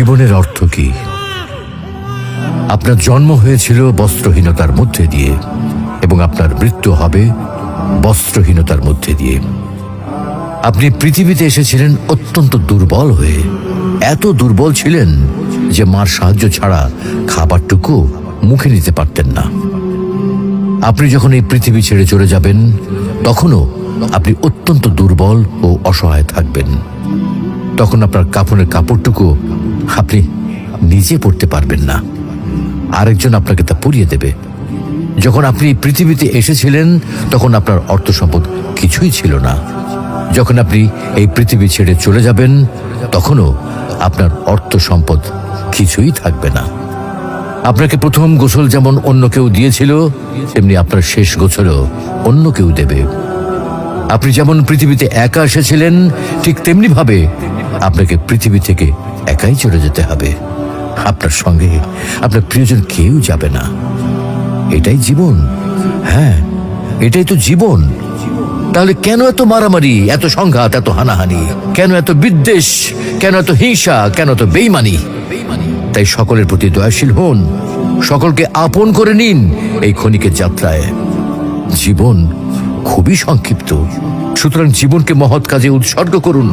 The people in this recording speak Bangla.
জীবনের অর্থ কি? আপনার জন্ম হয়েছিল বস্ত্রহীনতার মধ্যে দিয়ে এবং আপনার মৃত্যু হবে বস্ত্রহীনতার মধ্যে দিয়ে। আপনি পৃথিবীতে এসেছিলেন অত্যন্ত দুর্বল হয়ে। এত দুর্বল ছিলেন যে মার সাহায্য ছাড়া খাবারটুকু মুখে নিতে পারতেন না। আপনি যখন এই পৃথিবী ছেড়ে চলে যাবেন তখনও আপনি অত্যন্ত দুর্বল ও অসহায় থাকবেন। তখন আপনার কাফনের কাপড়টুকু আপনি নিজে পরতে পারবেন না, আরেকজন আপনাকে তা পরিয়ে দেবে। যখন আপনি পৃথিবীতে এসেছিলেন তখন আপনার অর্থ সম্পদ কিছুই ছিল না। যখন আপনি এই পৃথিবী ছেড়ে চলে যাবেন তখনও আপনার অর্থ সম্পদ কিছুই থাকবে না। আপনাকে প্রথম গোসল যেমন অন্য কেউ দিয়েছিল, তেমনি আপনার শেষ গোসলও অন্য কেউ দেবে। আপনি যেমন পৃথিবীতে একা এসেছিলেন, ঠিক তেমনি ভাবে আপনাকে পৃথিবী থেকে একাই চলে যেতে হবে। আপনার সঙ্গে আপনার প্রিয়জন কেউ যাবে না। এটাই জীবন। হ্যাঁ, এটাই তো জীবন। তাহলে কেন এত মারামারি, এত সংঘাত, এত হানাহানি? কেন এত বিদ্বেষ? কেন এত হিংসা? কেন এত বেইমানি? তাই সকলের প্রতি দয়াশীল হন, সকলকে আপন করে নিন এই ক্ষণিকের যাত্রায়। জীবন খুবই সংক্ষিপ্ত, সুতরাং জীবনকে মহৎ কাজে উৎসর্গ করুন।